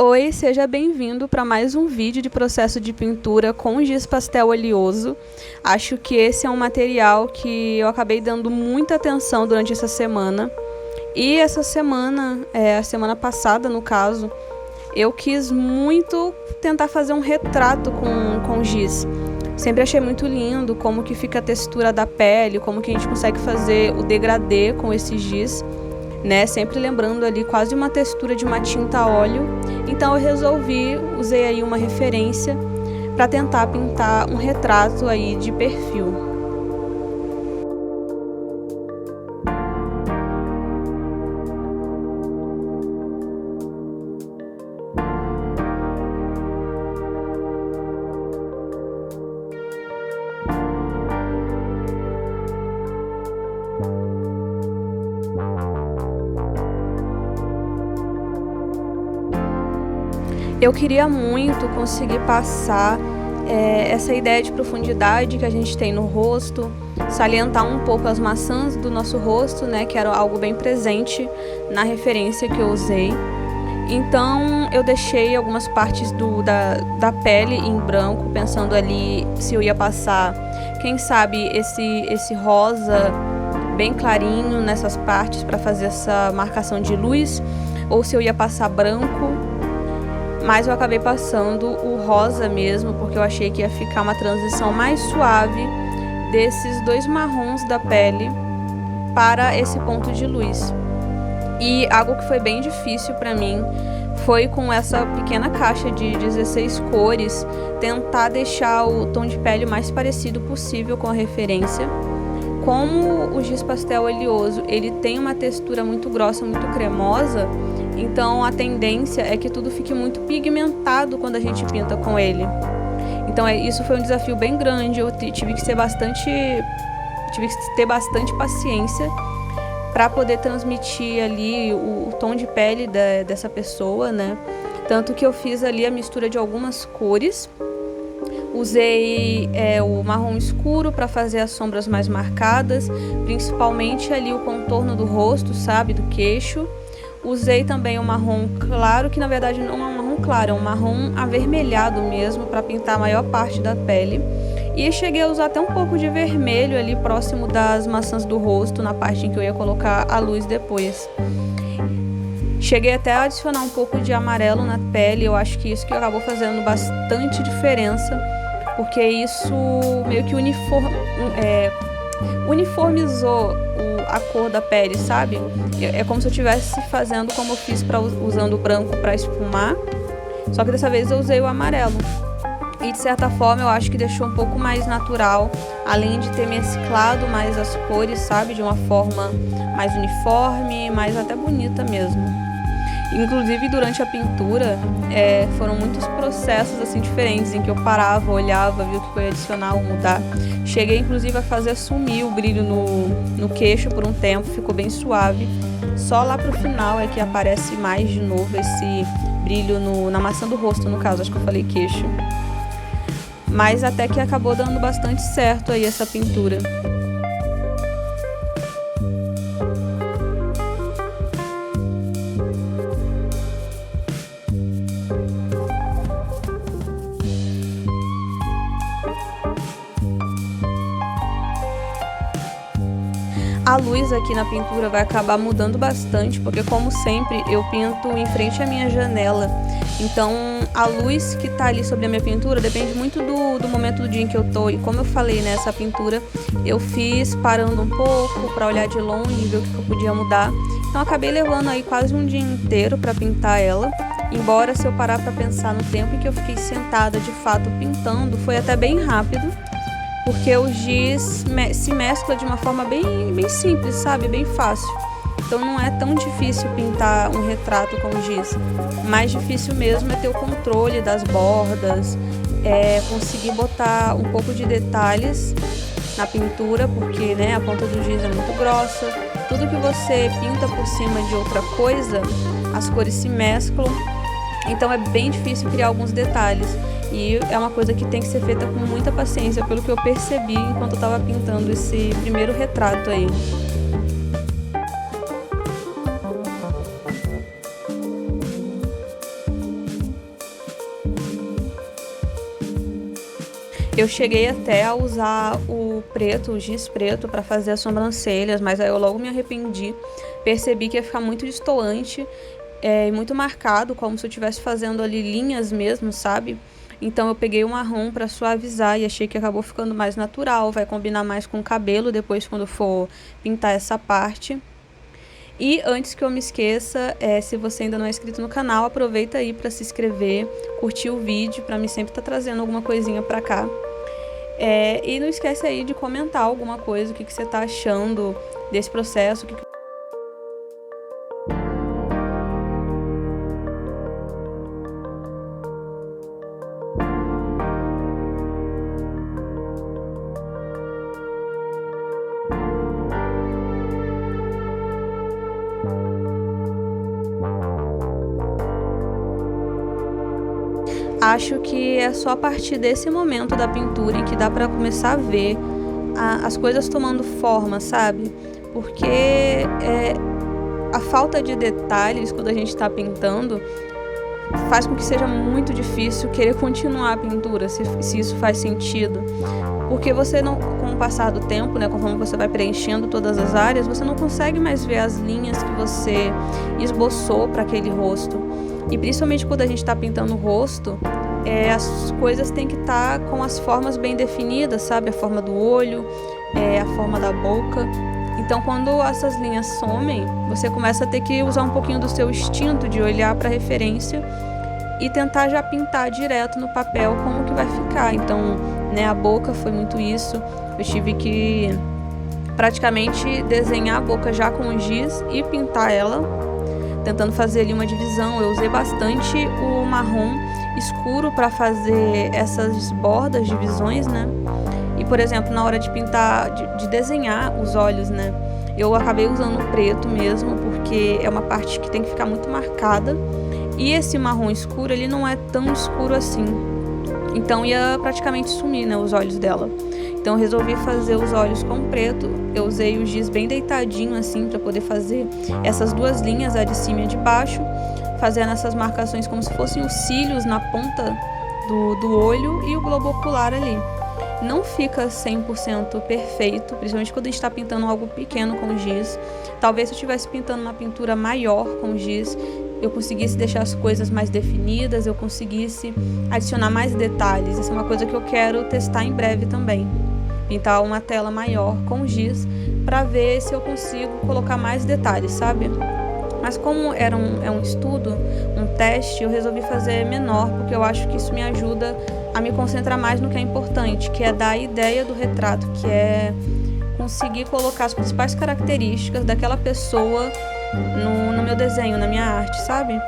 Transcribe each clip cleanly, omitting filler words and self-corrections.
Oi, seja bem-vindo para mais um vídeo de processo de pintura com giz pastel oleoso. Acho que esse é um material que eu acabei dando muita atenção durante essa semana. E essa semana, a semana passada no caso, eu quis muito tentar fazer um retrato com giz. Sempre achei muito lindo como que fica a textura da pele, como que a gente consegue fazer o degradê com esse giz, né? Sempre lembrando ali quase uma textura de uma tinta a óleo. Então eu usei aí uma referência para tentar pintar um retrato aí de perfil. Eu queria muito conseguir passar essa ideia de profundidade que a gente tem no rosto, salientar um pouco as maçãs do nosso rosto, né, que era algo bem presente na referência que eu usei. Então eu deixei algumas partes da pele em branco, pensando ali se eu ia passar, quem sabe, esse rosa bem clarinho nessas partes para fazer essa marcação de luz, ou se eu ia passar branco. Mas eu acabei passando o rosa mesmo, porque eu achei que ia ficar uma transição mais suave desses dois marrons da pele para esse ponto de luz. E algo que foi bem difícil para mim foi, com essa pequena caixa de 16 cores, tentar deixar o tom de pele o mais parecido possível com a referência. Como o giz pastel oleoso ele tem uma textura muito grossa, muito cremosa, então a tendência é que tudo fique muito pigmentado quando a gente pinta com ele. Então isso foi um desafio bem grande, eu tive que ter bastante paciência para poder transmitir ali o tom de pele dessa pessoa, né? Tanto que eu fiz ali a mistura de algumas cores. Usei o marrom escuro para fazer as sombras mais marcadas, principalmente ali o contorno do rosto, sabe, do queixo. Usei também o marrom claro, que na verdade não é um marrom claro, é um marrom avermelhado mesmo, para pintar a maior parte da pele. E cheguei a usar até um pouco de vermelho ali próximo das maçãs do rosto, na parte em que eu ia colocar a luz depois. Cheguei até a adicionar um pouco de amarelo na pele, eu acho que isso que acabou fazendo bastante diferença, porque isso meio que uniformizou a cor da pele, sabe? É como se eu estivesse fazendo como eu fiz usando o branco para esfumar, só que dessa vez eu usei o amarelo. E de certa forma eu acho que deixou um pouco mais natural, além de ter mesclado mais as cores, sabe? De uma forma mais uniforme, mais até bonita mesmo. Inclusive durante a pintura foram muitos processos assim diferentes, em que eu parava, olhava, via o que eu ia adicionar ou mudar. Cheguei inclusive a fazer sumir o brilho no queixo por um tempo, ficou bem suave. Só lá pro final é que aparece mais de novo esse brilho na maçã do rosto, no caso, acho que eu falei queixo. Mas até que acabou dando bastante certo aí essa pintura. A luz aqui na pintura vai acabar mudando bastante, porque como sempre eu pinto em frente à minha janela. Então a luz que tá ali sobre a minha pintura depende muito do momento do dia em que eu tô. E como eu falei, né, essa pintura eu fiz parando um pouco para olhar de longe e ver o que eu podia mudar. Então acabei levando aí quase um dia inteiro para pintar ela. Embora, se eu parar para pensar no tempo em que eu fiquei sentada de fato pintando, foi até bem rápido, porque o giz se mescla de uma forma bem simples, sabe? Bem fácil. Então não é tão difícil pintar um retrato com giz. Mais difícil mesmo é ter o controle das bordas, conseguir botar um pouco de detalhes na pintura, porque, né, a ponta do giz é muito grossa. Tudo que você pinta por cima de outra coisa, as cores se mesclam. Então é bem difícil criar alguns detalhes. E é uma coisa que tem que ser feita com muita paciência, pelo que eu percebi enquanto eu estava pintando esse primeiro retrato aí. Eu cheguei até a usar o preto, o giz preto, para fazer as sobrancelhas, mas aí eu logo me arrependi. Percebi que ia ficar muito destoante e muito marcado, como se eu estivesse fazendo ali linhas mesmo, sabe? Então eu peguei o marrom para suavizar e achei que acabou ficando mais natural, vai combinar mais com o cabelo depois quando for pintar essa parte. E antes que eu me esqueça, se você ainda não é inscrito no canal, aproveita aí para se inscrever, curtir o vídeo, para mim sempre estar trazendo alguma coisinha para cá. E não esquece aí de comentar alguma coisa, o que você está achando desse processo. Acho que é só a partir desse momento da pintura em que dá para começar a ver as coisas tomando forma, sabe? Porque a falta de detalhes quando a gente está pintando faz com que seja muito difícil querer continuar a pintura, se isso faz sentido. Porque você não, com o passar do tempo, né, conforme você vai preenchendo todas as áreas, você não consegue mais ver as linhas que você esboçou para aquele rosto. E principalmente quando a gente está pintando o rosto, as coisas têm que estar com as formas bem definidas, sabe? A forma do olho, a forma da boca. Então, quando essas linhas somem, você começa a ter que usar um pouquinho do seu instinto de olhar para a referência e tentar já pintar direto no papel como que vai ficar. Então, né, a boca foi muito isso. Eu tive que praticamente desenhar a boca já com giz e pintar ela, tentando fazer ali uma divisão. Eu usei bastante o marrom escuro para fazer essas bordas, divisões, né? E, por exemplo, na hora de pintar, de desenhar os olhos, né? Eu acabei usando o preto mesmo, porque é uma parte que tem que ficar muito marcada. E esse marrom escuro, ele não é tão escuro assim. Então ia praticamente sumir, né, os olhos dela. Então eu resolvi fazer os olhos com preto. Eu usei o giz bem deitadinho assim para poder fazer essas duas linhas, a de cima e a de baixo, fazendo essas marcações como se fossem os cílios na ponta do olho e o globo ocular ali. Não fica 100% perfeito, principalmente quando a gente está pintando algo pequeno com giz. Talvez se eu estivesse pintando uma pintura maior com giz, eu conseguisse deixar as coisas mais definidas, eu conseguisse adicionar mais detalhes. Isso é uma coisa que eu quero testar em breve também. Pintar uma tela maior com giz para ver se eu consigo colocar mais detalhes, sabe? Mas como é um estudo, um teste, eu resolvi fazer menor, porque eu acho que isso me ajuda a me concentrar mais no que é importante, que é dar a ideia do retrato, que é conseguir colocar as principais características daquela pessoa no meu desenho, na minha arte, sabe?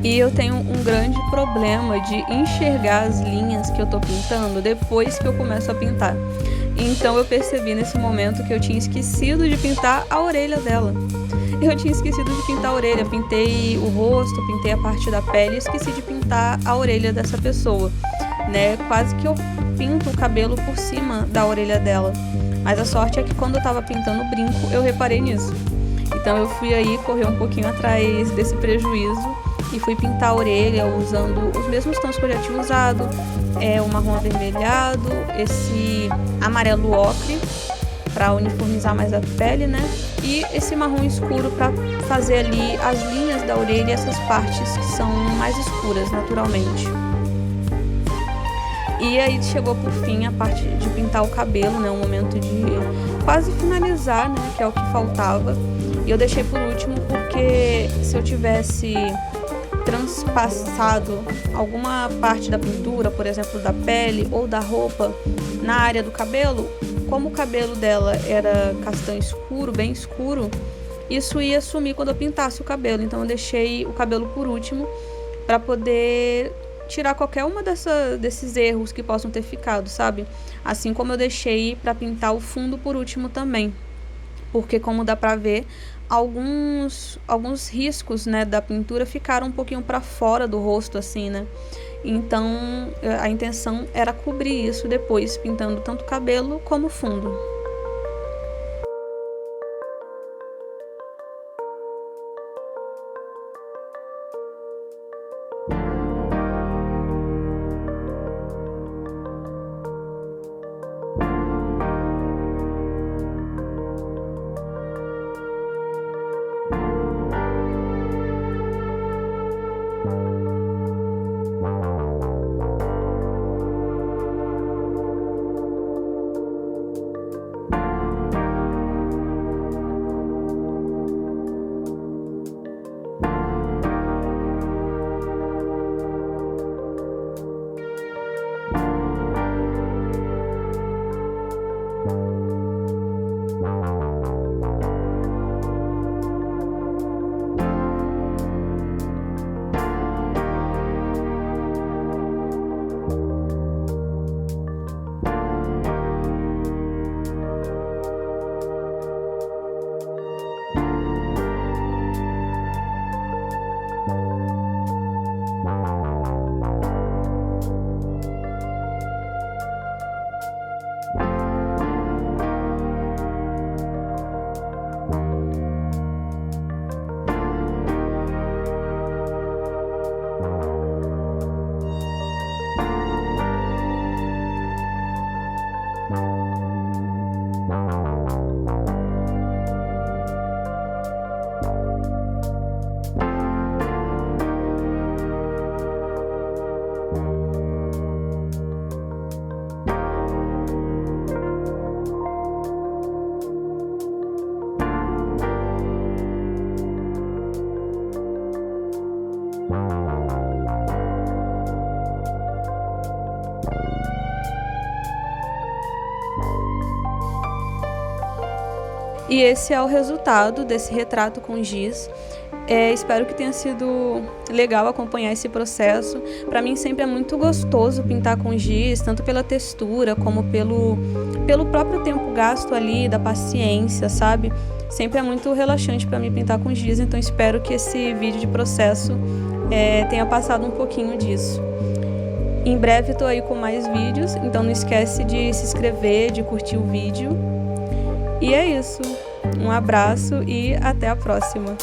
E eu tenho um grande problema de enxergar as linhas que eu tô pintando depois que eu começo a pintar. Então eu percebi nesse momento que eu tinha esquecido de pintar a orelha dela. Eu tinha esquecido de pintar a orelha, pintei o rosto, pintei a parte da pele e esqueci de pintar a orelha dessa pessoa, né? Quase que eu pinto o cabelo por cima da orelha dela. Mas a sorte é que quando eu tava pintando o brinco, eu reparei nisso. Então eu fui aí correr um pouquinho atrás desse prejuízo e fui pintar a orelha usando os mesmos tons que eu já tinha usado, o marrom avermelhado, esse amarelo ocre para uniformizar mais a pele, né? E esse marrom escuro para fazer ali as linhas da orelha e essas partes que são mais escuras naturalmente. E aí chegou por fim a parte de pintar o cabelo, né? O momento de quase finalizar, né? Que é o que faltava. E eu deixei por último porque se eu tivesse transpassado alguma parte da pintura, por exemplo, da pele ou da roupa, na área do cabelo, como o cabelo dela era castanho escuro, bem escuro, isso ia sumir quando eu pintasse o cabelo. Então eu deixei o cabelo por último para poder tirar qualquer uma desses erros que possam ter ficado, sabe? Assim como eu deixei para pintar o fundo por último também, porque como dá para ver, alguns riscos, né, da pintura ficaram um pouquinho para fora do rosto, assim, né? Então a intenção era cobrir isso depois, pintando tanto o cabelo como o fundo. E esse é o resultado desse retrato com giz. Espero que tenha sido legal acompanhar esse processo. Para mim sempre é muito gostoso pintar com giz, tanto pela textura como pelo próprio tempo gasto ali, da paciência, sabe? Sempre é muito relaxante para mim pintar com giz, então espero que esse vídeo de processo tenha passado um pouquinho disso. Em breve estou aí com mais vídeos, então não esquece de se inscrever, de curtir o vídeo. E é isso. Um abraço e até a próxima.